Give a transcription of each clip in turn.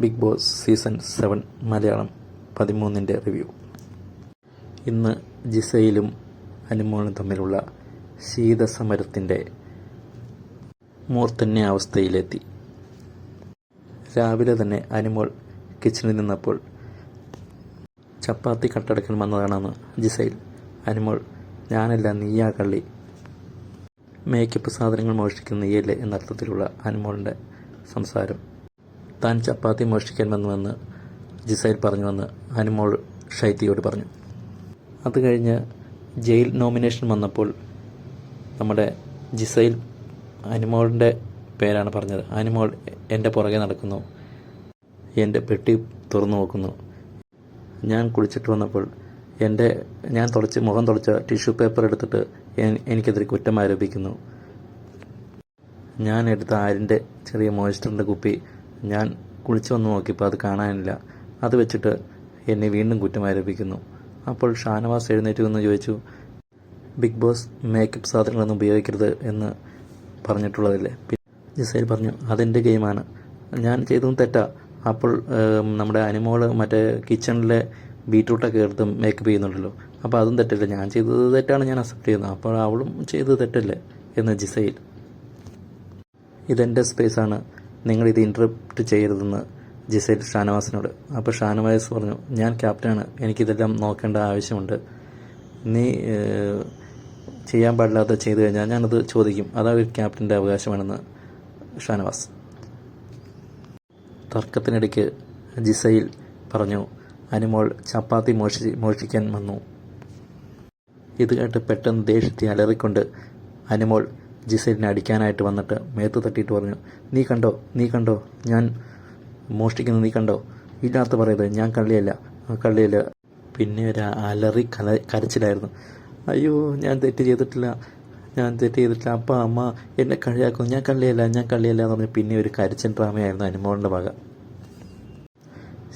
Big Boss season 7 Malayalam 13-ന്റെ review. ഇന്ന് ജിസയിലും അനുമോളും തമ്മിലുള്ള ശീതസമരത്തിൻ്റെ മൂർധന്യ അവസ്ഥയിലെത്തി. രാവിലെ തന്നെ അനുമോൾ കിച്ചണിൽ നിന്നപ്പോൾ ചപ്പാത്തി കട്ടടക്കാൻ വന്നതാണെന്ന് ജിസയിൽ. അനുമോൾ, ഞാനല്ല നീയാ കള്ളി, മേക്കപ്പ് സാധനങ്ങൾ മോഷ്ടിക്കുന്ന നീയല്ലേ എന്നർത്ഥത്തിലുള്ള അനുമോളിൻ്റെ സംസാരം. താൻ ചപ്പാത്തി മോഷ്ടിക്കാൻ വന്നുവെന്ന് ജിസയിൽ പറഞ്ഞുവെന്ന് അനുമോൾ ഷൈത്തിയോട് പറഞ്ഞു. അത് കഴിഞ്ഞ് ജയിൽ നോമിനേഷൻ വന്നപ്പോൾ നമ്മുടെ ജിസയിൽ അനുമോളിൻ്റെ പേരാണ് പറഞ്ഞത്. അനുമോൾ എൻ്റെ പുറകെ നടക്കുന്നു, എൻ്റെ പെട്ടി തുറന്നു നോക്കുന്നു. ഞാൻ കുളിച്ചിട്ട് വന്നപ്പോൾ ഞാൻ മുഖം തുടച്ച ടിഷ്യൂ പേപ്പർ എടുത്തിട്ട് എനിക്കെതിരെ കുറ്റം ആരോപിക്കുന്നു. ഞാൻ എടുത്ത ആരിൻ്റെ ചെറിയ മോയ്സ്ചറിൻ്റെ കുപ്പി ഞാൻ കുളിച്ച് വന്ന് നോക്കിയപ്പോൾ അത് കാണാനില്ല. അത് വെച്ചിട്ട് എന്നെ വീണ്ടും കുറ്റം ആരോപിക്കുന്നു. അപ്പോൾ ഷാനവാസ് എഴുന്നേറ്റ് വന്ന് ചോദിച്ചു, ബിഗ് ബോസ് മേക്കപ്പ് സാധനങ്ങളൊന്നും ഉപയോഗിക്കരുത് എന്ന് പറഞ്ഞിട്ടുള്ളതല്ലേ? ജിസയിൽ പറഞ്ഞു, അതെൻ്റെ ഗെയിമാണ്, ഞാൻ ചെയ്തതും തെറ്റാ. അപ്പോൾ നമ്മുടെ അനുമോള് മറ്റേ കിച്ചണിലെ ബീറ്റ്റൂട്ടൊക്കെ എടുത്ത് മേക്കപ്പ് ചെയ്യുന്നുണ്ടല്ലോ, അപ്പോൾ അതും തെറ്റല്ലേ? ഞാൻ ചെയ്തത് തെറ്റാണ്, ഞാൻ അക്സെപ്റ്റ് ചെയ്യുന്നത്, അപ്പോൾ അവളും ചെയ്തത് തെറ്റല്ലേ എന്ന് ജിസയിൽ. ഇതെൻ്റെ സ്പേസാണ്, നിങ്ങളിത് ഇൻറ്ററപ്റ്റ് ചെയ്യരുതെന്ന് ജിസയിൽ ഷാനവാസിനോട്. അപ്പോൾ ഷാനവാസ് പറഞ്ഞു, ഞാൻ ക്യാപ്റ്റനാണ്, എനിക്കിതെല്ലാം നോക്കേണ്ട ആവശ്യമുണ്ട്. നീ ചെയ്യാൻ പാടില്ലാത്ത ചെയ്തു കഴിഞ്ഞാൽ ഞാനത് ചോദിക്കും, അതാ ഒരു ക്യാപ്റ്റൻ്റെ അവകാശമാണെന്ന് ഷാനവാസ്. തർക്കത്തിനിടയ്ക്ക് ജിസയിൽ പറഞ്ഞു, അനുമോൾ ചപ്പാത്തി മോഷ്ടിക്കാൻ വന്നു. ഇത് കേട്ട് പെട്ടെന്ന് ദേഷ്യത്തെ അലറിക്കൊണ്ട് അനുമോൾ ജിസയിലിനെ അടിക്കാനായിട്ട് വന്നിട്ട് മേത്ത് തട്ടിയിട്ട് പറഞ്ഞു, നീ കണ്ടോ ഞാൻ മോഷ്ടിക്കുന്നത്, നീ കണ്ടോ? ഇല്ലാത്ത പറയത്, ഞാൻ കള്ളിയല്ല. പിന്നെ ഒരു അലറി കരച്ചിലായിരുന്നു. അയ്യോ, ഞാൻ തെറ്റ് ചെയ്തിട്ടില്ല, അപ്പ അമ്മ എന്നെ കളിയാക്കും, ഞാൻ കള്ളിയല്ല എന്ന് പറഞ്ഞ് പിന്നെ ഒരു കരച്ചിൽ ഡ്രാമയായിരുന്നു അനുമോളിൻ്റെ ഭാഗ.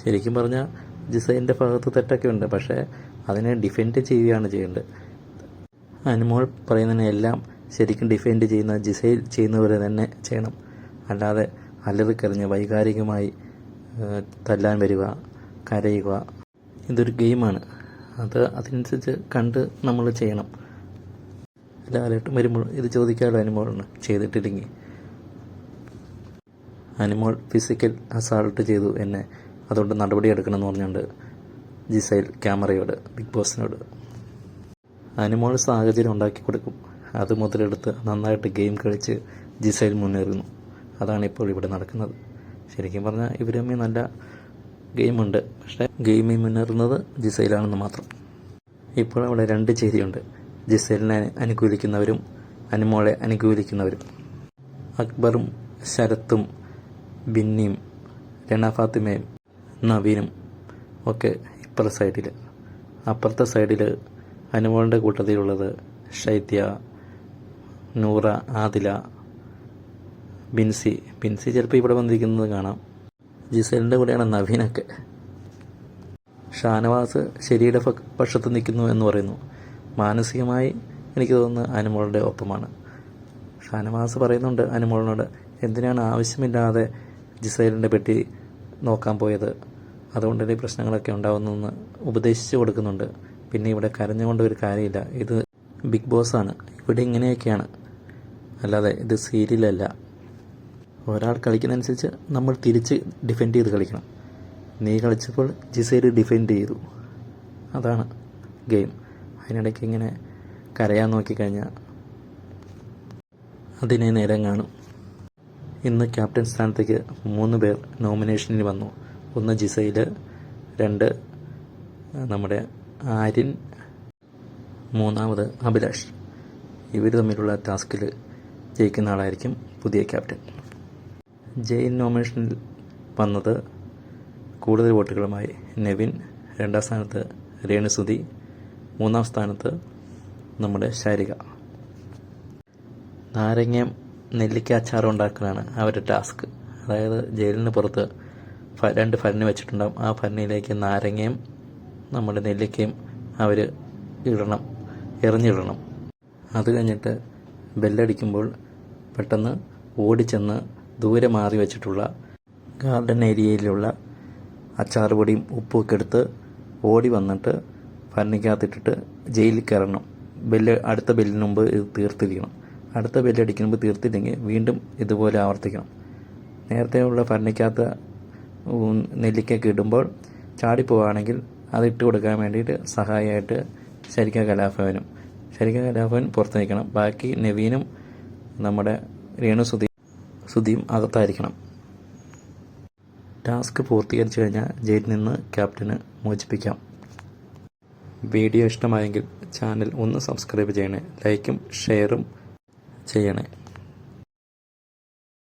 ശരിക്കും പറഞ്ഞാൽ ജിസയിലിൻ്റെ ഭാഗത്ത് തെറ്റൊക്കെ ഉണ്ട്, പക്ഷേ അതിനെ ഡിഫെൻഡ് ചെയ്യുകയാണ് ചെയ്യേണ്ടത്. അനുമോൾ പറയുന്നതിനെല്ലാം ശരിക്കും ഡിഫെൻഡ് ചെയ്യുന്ന ജിസയിൽ ചെയ്യുന്നവരെ തന്നെ ചെയ്യണം. അല്ലാതെ അലറിക്കറിഞ്ഞ് വൈകാരികമായി തല്ലാൻ വരിക, കരയുക. ഇതൊരു ഗെയിമാണ്, അതിനനുസരിച്ച് കണ്ട് നമ്മൾ ചെയ്യണം. ലാലേട്ടൻ വരുമ്പോൾ ഇത് ചോദിക്കാമല്ലോ അനുമോളിന്, ചെയ്തിട്ടില്ലെങ്കിൽ. അനുമോൾ ഫിസിക്കൽ അസാൾട്ട് ചെയ്തു എന്നെ, അതുകൊണ്ട് നടപടി എടുക്കണമെന്ന് പറഞ്ഞുകൊണ്ട് ജിസയിൽ ക്യാമറയോട്, ബിഗ് ബോസിനോട്. അനുമോൾ സാഹചര്യം ഉണ്ടാക്കി കൊടുക്കും, അത് മുതലെടുത്ത് നന്നായിട്ട് ഗെയിം കളിച്ച് ജിസയിൽ മുന്നേറുന്നു. അതാണ് ഇപ്പോൾ ഇവിടെ നടക്കുന്നത്. ശരിക്കും പറഞ്ഞാൽ ഇവർ തമ്മിൽ നല്ല ഗെയിമുണ്ട്, പക്ഷേ ഗെയിമിൽ മുന്നേറുന്നത് ജിസയിലാണെന്ന് മാത്രം. ഇപ്പോൾ അവിടെ രണ്ട് ചേരിയുണ്ട്, ജിസയിലിനെ അനുകൂലിക്കുന്നവരും അനുമോളെ അനുകൂലിക്കുന്നവരും. അക്ബറും ശരത്തും ബിന്നിയും രണ ഫാത്തിമയും നവീനും ഒക്കെ ഇപ്പുറത്തെ സൈഡിൽ. അപ്പുറത്തെ സൈഡിൽ അനുമോളിൻ്റെ കൂട്ടത്തിലുള്ളത് ഷൈത്യ, നൂറ, ആദില, ബിൻസി ചിലപ്പോൾ ഇവിടെ വന്നിരിക്കുന്നത് കാണാം. ജിസേലിൻ്റെ കൂടെയാണ് നവീനൊക്കെ. ഷാനവാസ് ശരിയുടെ പക്ഷത്ത് നിൽക്കുന്നു എന്ന് പറയുന്നു. മാനസികമായി എനിക്ക് തോന്നുന്നത് അനുമോളുടെ ഒപ്പമാണ്. ഷാനവാസ് പറയുന്നുണ്ട് അനുമോളിനോട്, എന്തിനാണ് ആവശ്യമില്ലാതെ ജിസേലിൻ്റെ പെട്ടി നോക്കാൻ പോയത്, അതുകൊണ്ടല്ലേ പ്രശ്നങ്ങളൊക്കെ ഉണ്ടാവുന്നതെന്ന് ഉപദേശിച്ചു കൊടുക്കുന്നുണ്ട്. പിന്നെ ഇവിടെ കരഞ്ഞുകൊണ്ട് ഒരു കാര്യമില്ല, ഇത് ബിഗ് ബോസാണ്, ഇവിടെ ഇങ്ങനെയൊക്കെയാണ്, അല്ലാതെ ഇത് സീരിയലല്ല. ഒരാൾ കളിക്കുന്നതനുസരിച്ച് നമ്മൾ തിരിച്ച് ഡിഫെൻഡ് ചെയ്ത് കളിക്കണം. നീ കളിച്ചപ്പോൾ ജിസയിൽ ഡിഫെൻഡ് ചെയ്തു, അതാണ് ഗെയിം. അതിനിടയ്ക്ക് ഇങ്ങനെ കരയാൻ നോക്കിക്കഴിഞ്ഞാൽ അതിനെ നേരം കാണും. ഇന്ന് ക്യാപ്റ്റൻ സ്ഥാനത്തേക്ക് 3 പേർ നോമിനേഷനിൽ വന്നു. 1 ജിസയിൽ, 2 നമ്മുടെ ആര്യൻ, 3 അഭിലാഷ്. ഇവർ തമ്മിലുള്ള ടാസ്കിൽ ജയിക്കുന്ന ആളായിരിക്കും പുതിയ ക്യാപ്റ്റൻ. ജയിൽ നോമിനേഷനിൽ വന്നത് കൂടുതൽ വോട്ടുകളുമായി നെവിൻ, 2ാം സ്ഥാനത്ത് രേണുസുതി, 3ാം സ്ഥാനത്ത് നമ്മുടെ ശാരിക. നാരങ്ങയും നെല്ലിക്ക അച്ചാറും ഉണ്ടാക്കലാണ് അവരുടെ ടാസ്ക്. അതായത് ജയിലിന് പുറത്ത് 2 ഭരണി വെച്ചിട്ടുണ്ടാകും. ആ ഭരണിയിലേക്ക് നാരങ്ങയും നമ്മുടെ നെല്ലിക്കയും അവർ എറിഞ്ഞിടണം. അത് കഴിഞ്ഞിട്ട് ബെല്ലടിക്കുമ്പോൾ പെട്ടെന്ന് ഓടിച്ചെന്ന് ദൂരെ മാറി വെച്ചിട്ടുള്ള ഗാർഡൻ ഏരിയയിലുള്ള അച്ചാർ പൊടിയും ഉപ്പുമൊക്കെ എടുത്ത് ഓടി വന്നിട്ട് ഭരണിക്കകത്തിട്ടിട്ട് ജയിലിൽ കയറണം. അടുത്ത ബെല്ലിന് മുമ്പ് ഇത് തീർത്തിരിക്കണം. അടുത്ത ബെല്ലടിക്കുന്ന മുമ്പ് തീർത്തില്ലെങ്കിൽ വീണ്ടും ഇതുപോലെ ആവർത്തിക്കണം. നേരത്തെ ഉള്ള ഭരണിക്കകത്ത് നെല്ലിക്കയൊക്കെ ഇടുമ്പോൾ ചാടിപ്പോവുകയാണെങ്കിൽ അത് ഇട്ട് കൊടുക്കാൻ വേണ്ടിയിട്ട് സഹായമായിട്ട് ശരിക്ക കലാഭവനും പുറത്ത് നിൽക്കണം. ബാക്കി നവീനും നമ്മുടെ രേണു സുധിയും അകത്തായിരിക്കണം. ടാസ്ക് പൂർത്തീകരിച്ചു കഴിഞ്ഞാൽ ജയിലിൽ നിന്ന് ക്യാപ്റ്റന് മോചിപ്പിക്കാം. വീഡിയോ ഇഷ്ടമായെങ്കിൽ ചാനൽ ഒന്ന് സബ്സ്ക്രൈബ് ചെയ്യണേ. ലൈക്കും ഷെയറും ചെയ്യണേ.